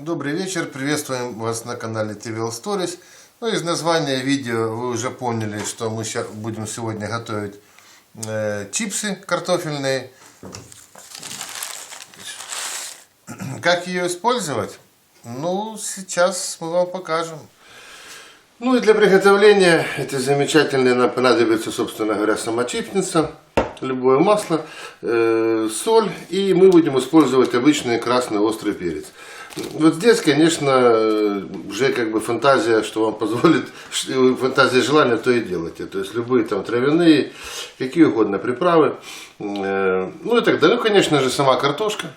Добрый вечер, приветствуем вас на канале TVL Stories. Ну, из названия видео вы уже поняли, что мы будем сегодня готовить чипсы картофельные. Как ее использовать? Ну, сейчас мы вам покажем. Ну и для приготовления этой замечательной нам понадобится, собственно говоря, сама чипсница, любое масло, соль, и мы будем использовать обычный красный острый перец. Вот здесь, конечно, уже как бы фантазия, что вам позволит, фантазия желания, то и делайте. То есть любые там травяные, какие угодно приправы, ну и так далее. Ну, конечно же, сама картошка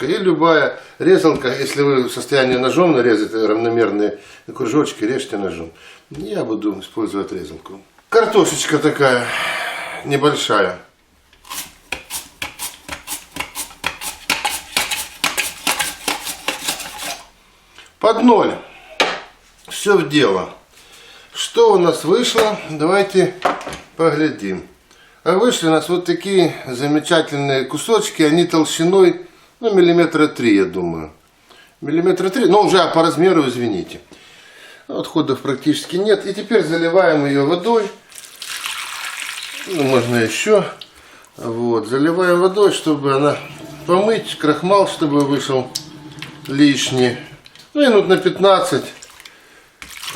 и любая резалка. Если вы в состоянии ножом нарезать равномерные кружочки, режьте ножом. Я буду использовать резалку. Картошечка такая небольшая. Под ноль. Все в дело. Что у нас вышло? Давайте поглядим. А вышли у нас вот такие замечательные кусочки. Они толщиной, ну, миллиметра 3, я думаю. Миллиметра 3, но уже по размеру, извините. Отходов практически нет. И теперь заливаем ее водой. Ну, можно еще. Вот. Заливаем водой, чтобы она помыть крахмал, чтобы вышел лишний. Ну, минут на 15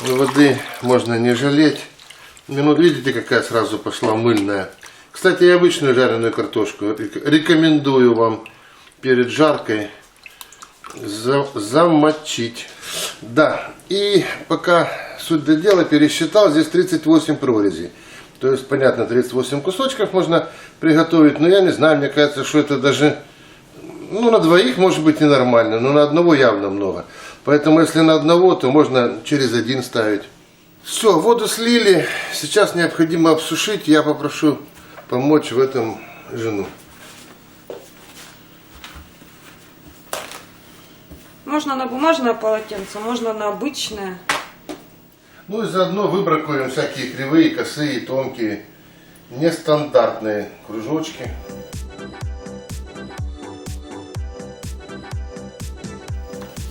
воды можно не жалеть. Минут, видите, какая сразу пошла мыльная. Кстати, и обычную жареную картошку рекомендую вам перед жаркой замочить. Да, и пока суть до дела, пересчитал, здесь 38 прорезей. То есть, понятно, 38 кусочков можно приготовить, но я не знаю, мне кажется, что это даже, ну, на двоих может быть и нормально, но на одного явно много. Поэтому, если на одного, то можно через один ставить. Все, воду слили. Сейчас необходимо обсушить. Я попрошу помочь в этом жену. Можно на бумажное полотенце, можно на обычное. Ну и заодно выбракуем всякие кривые, косые, тонкие, нестандартные кружочки.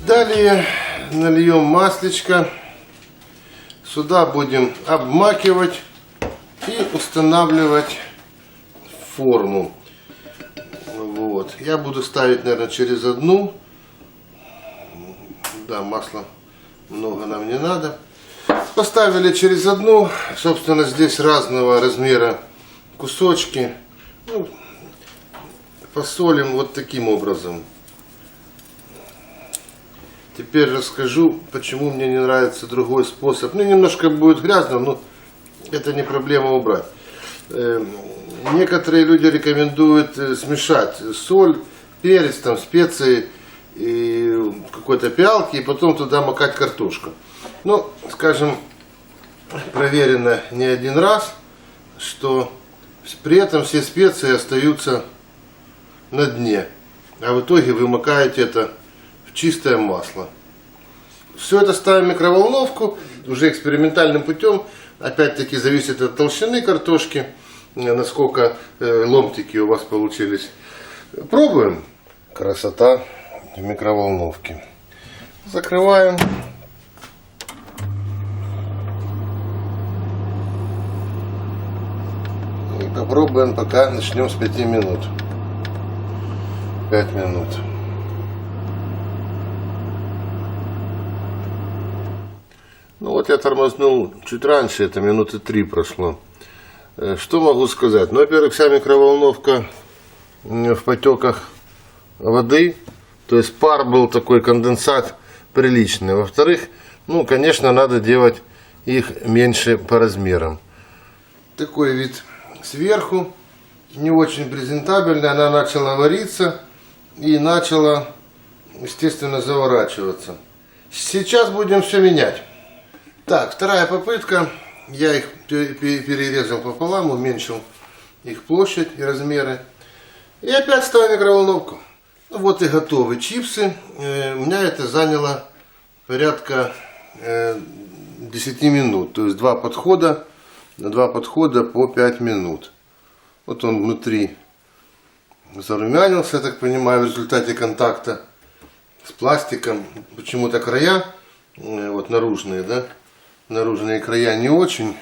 Далее нальем маслечко. Сюда будем обмакивать и устанавливать форму. Вот. Я буду ставить, наверное, через одну. Да, масла много нам не надо. Поставили через одну. Собственно, здесь разного размера кусочки. Ну, посолим вот таким образом. Теперь расскажу, почему мне не нравится другой способ. Ну, немножко будет грязно, но это не проблема убрать. Некоторые люди рекомендуют смешать соль, перец, там, специи и в какой-то пиалке, и потом туда макать картошку. Ну, скажем, проверено не один раз, что при этом все специи остаются на дне. А в итоге вы макаете это чистое масло. Все это ставим в микроволновку, уже экспериментальным путем. Опять-таки зависит от толщины картошки, насколько ломтики у вас получились. Пробуем. Красота в микроволновке. Закрываем. И попробуем, пока начнем с 5 минут. 5 минут. Ну вот я тормознул чуть раньше, это минуты 3 прошло. Что могу сказать? Ну, во-первых, вся микроволновка в потеках воды, то есть пар был такой, конденсат приличный. Во-вторых, ну, конечно, надо делать их меньше по размерам. Такой вид сверху, не очень презентабельный, она начала вариться и начала, естественно, заворачиваться. Сейчас будем все менять. Так, вторая попытка. Я их перерезал пополам, уменьшил их площадь и размеры. И опять ставим в микроволновку. Вот и готовы чипсы. У меня это заняло порядка 10 минут. То есть два подхода по 5 минут. Вот он внутри зарумянился, я так понимаю, в результате контакта с пластиком. Почему-то края, вот наружные, да, наружные края не очень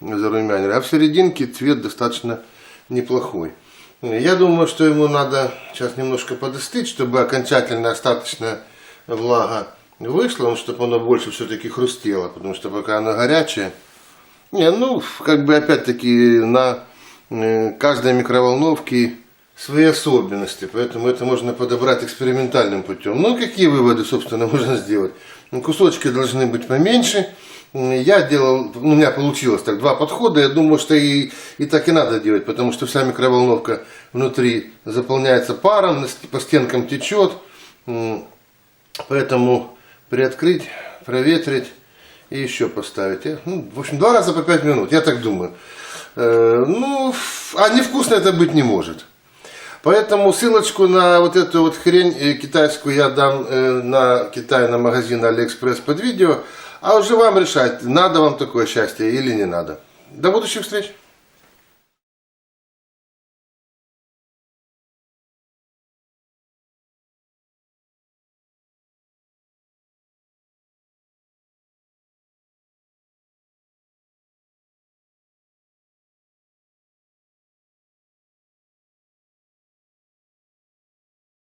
зарумянили, а в серединке цвет достаточно неплохой. Я думаю, что ему надо сейчас немножко подостыть, чтобы окончательно остаточная влага вышла, чтобы оно больше все-таки хрустело, потому что пока оно горячее. Не, ну, как бы опять-таки на каждой микроволновке свои особенности, поэтому это можно подобрать экспериментальным путем. Ну, какие выводы, собственно, можно сделать? Ну, кусочки должны быть поменьше. Я делал, у меня получилось так, 2 подхода, я думаю, что и так и надо делать, потому что вся микроволновка внутри заполняется паром, по стенкам течет, поэтому приоткрыть, проветрить и еще поставить. Ну, в общем, 2 раза по 5 минут, я так думаю. Ну, а невкусно это быть не может. Поэтому ссылочку на вот эту вот хрень китайскую я дам на Китай, на магазин Алиэкспресс под видео. А уже вам решать, надо вам такое счастье или не надо. До будущих встреч!